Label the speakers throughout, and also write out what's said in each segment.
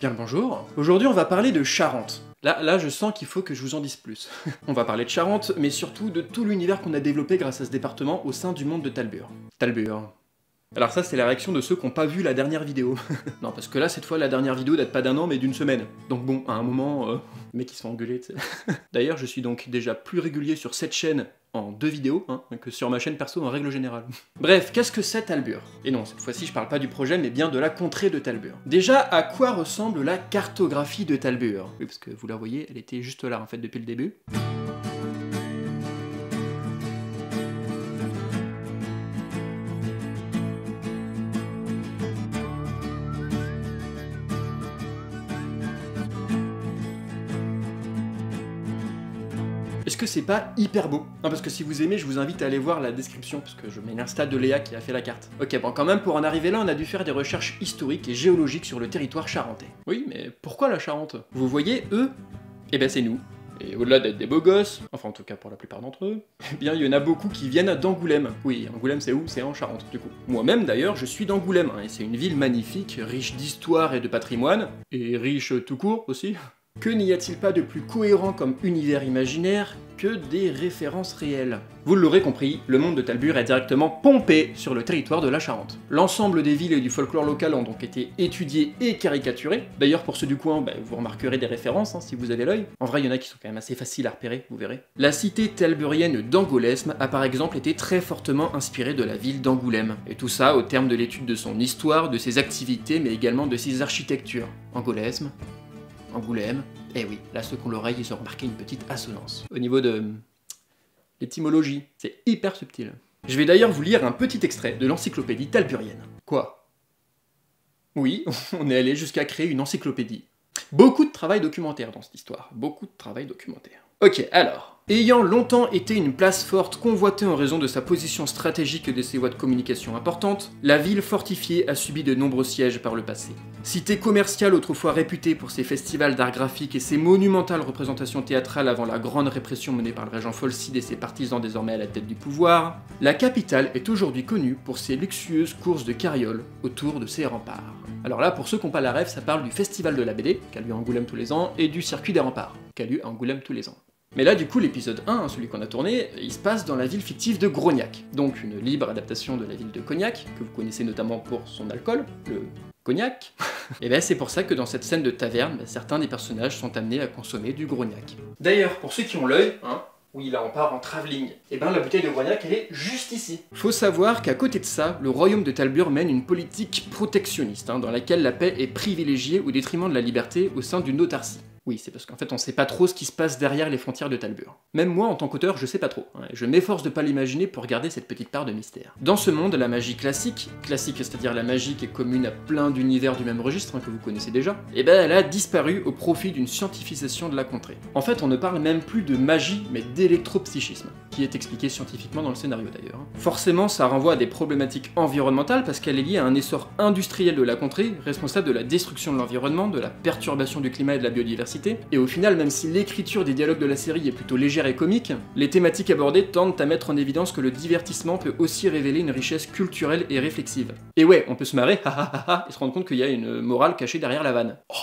Speaker 1: Bien le bonjour. Aujourd'hui on va parler de Charente. Là je sens qu'il faut que je vous en dise plus. On va parler de Charente, mais surtout de tout l'univers qu'on a développé grâce à ce département au sein du monde de Talbure. Talbure. Alors ça c'est la réaction de ceux qui n'ont pas vu la dernière vidéo. Non parce que là cette fois la dernière vidéo date pas d'un an mais d'une semaine. Donc bon, à un moment, les mecs ils se font engueuler, tu sais. D'ailleurs je suis donc déjà plus régulier sur cette chaîne en 2 vidéos, que sur ma chaîne perso en règle générale. Bref, qu'est-ce que c'est Talbure? Et non, cette fois-ci je parle pas du projet mais bien de la contrée de Talbure. Déjà, à quoi ressemble la cartographie de Talbure? Oui parce que vous la voyez, elle était juste là en fait depuis le début. Est-ce que c'est pas hyper beau? Non parce que si vous aimez, je vous invite à aller voir la description, parce que je mets l'insta de Léa qui a fait la carte. Ok, bon quand même, pour en arriver là, on a dû faire des recherches historiques et géologiques sur le territoire charentais. Oui, mais pourquoi la Charente? Vous voyez, eux? Eh ben c'est nous. Et au-delà d'être des beaux gosses, enfin en tout cas pour la plupart d'entre eux, eh bien il y en a beaucoup qui viennent d'Angoulême. Oui, Angoulême c'est où? C'est en Charente du coup. Moi-même d'ailleurs je suis d'Angoulême, et c'est une ville magnifique, riche d'histoire et de patrimoine, et riche tout court aussi. Que n'y a-t-il pas de plus cohérent comme univers imaginaire que des références réelles? Vous l'aurez compris, le monde de Talbure est directement pompé sur le territoire de la Charente. L'ensemble des villes et du folklore local ont donc été étudiés et caricaturés. D'ailleurs pour ceux du coin, vous remarquerez des références si vous avez l'œil. En vrai il y en a qui sont quand même assez faciles à repérer, vous verrez. La cité talburienne d'Angolesme a par exemple été très fortement inspirée de la ville d'Angoulême. Et tout ça au terme de l'étude de son histoire, de ses activités, mais également de ses architectures. Angolesme, Angoulême, eh oui, là ceux qui ont l'oreille, ils ont remarqué une petite assonance. Au niveau de l'étymologie, c'est hyper subtil. Je vais d'ailleurs vous lire un petit extrait de l'encyclopédie talburienne. Quoi? Oui, on est allé jusqu'à créer une encyclopédie. Beaucoup de travail documentaire dans cette histoire, beaucoup de travail documentaire. Ok, alors. Ayant longtemps été une place forte convoitée en raison de sa position stratégique et de ses voies de communication importantes, la ville fortifiée a subi de nombreux sièges par le passé. Cité commerciale autrefois réputée pour ses festivals d'art graphique et ses monumentales représentations théâtrales avant la grande répression menée par le régent Folcide et ses partisans désormais à la tête du pouvoir, la capitale est aujourd'hui connue pour ses luxueuses courses de carrioles autour de ses remparts. Alors là, pour ceux qui n'ont pas la rêve, ça parle du festival de la BD, qui a lieu à Angoulême tous les ans, et du circuit des remparts, qui a lieu à Angoulême tous les ans. Mais là, du coup, l'épisode 1, celui qu'on a tourné, il se passe dans la ville fictive de Grognac, donc une libre adaptation de la ville de Cognac, que vous connaissez notamment pour son alcool, le cognac. Et ben c'est pour ça que dans cette scène de taverne, certains des personnages sont amenés à consommer du Grognac. D'ailleurs, pour ceux qui ont l'œil, oui, là on part en travelling. Et ben la bouteille de Grognac elle est juste ici. Faut savoir qu'à côté de ça, le royaume de Talbure mène une politique protectionniste, dans laquelle la paix est privilégiée au détriment de la liberté au sein d'une autarcie. Oui, c'est parce qu'en fait on sait pas trop ce qui se passe derrière les frontières de Talbure. Même moi en tant qu'auteur je sais pas trop, et je m'efforce de pas l'imaginer pour garder cette petite part de mystère. Dans ce monde, la magie classique c'est-à-dire la magie qui est commune à plein d'univers du même registre que vous connaissez déjà, et ben elle a disparu au profit d'une scientificisation de la contrée. En fait on ne parle même plus de magie mais d'électropsychisme, qui est expliqué scientifiquement dans le scénario d'ailleurs. Forcément ça renvoie à des problématiques environnementales parce qu'elle est liée à un essor industriel de la contrée, responsable de la destruction de l'environnement, de la perturbation du climat et de la biodiversité. Et au final, même si l'écriture des dialogues de la série est plutôt légère et comique, les thématiques abordées tendent à mettre en évidence que le divertissement peut aussi révéler une richesse culturelle et réflexive. Et ouais, on peut se marrer, et se rendre compte qu'il y a une morale cachée derrière la vanne. Oh.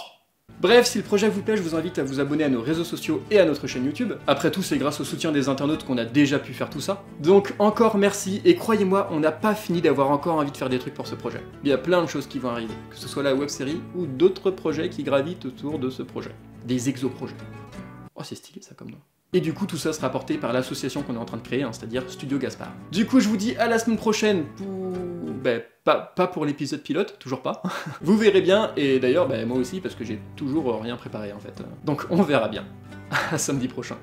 Speaker 1: Bref, si le projet vous plaît, je vous invite à vous abonner à nos réseaux sociaux et à notre chaîne YouTube. Après tout, c'est grâce au soutien des internautes qu'on a déjà pu faire tout ça. Donc encore merci, et croyez-moi, on n'a pas fini d'avoir encore envie de faire des trucs pour ce projet. Il y a plein de choses qui vont arriver, que ce soit la web-série ou d'autres projets qui gravitent autour de ce projet. Des exo-projets. Oh, c'est stylé ça comme nom. Et du coup, tout ça sera porté par l'association qu'on est en train de créer, c'est-à-dire Studio Gaspard. Du coup, je vous dis à la semaine prochaine pour... pas pour l'épisode pilote, toujours pas. Vous verrez bien, et d'ailleurs, moi aussi, parce que j'ai toujours rien préparé en fait. Donc on verra bien. À samedi prochain.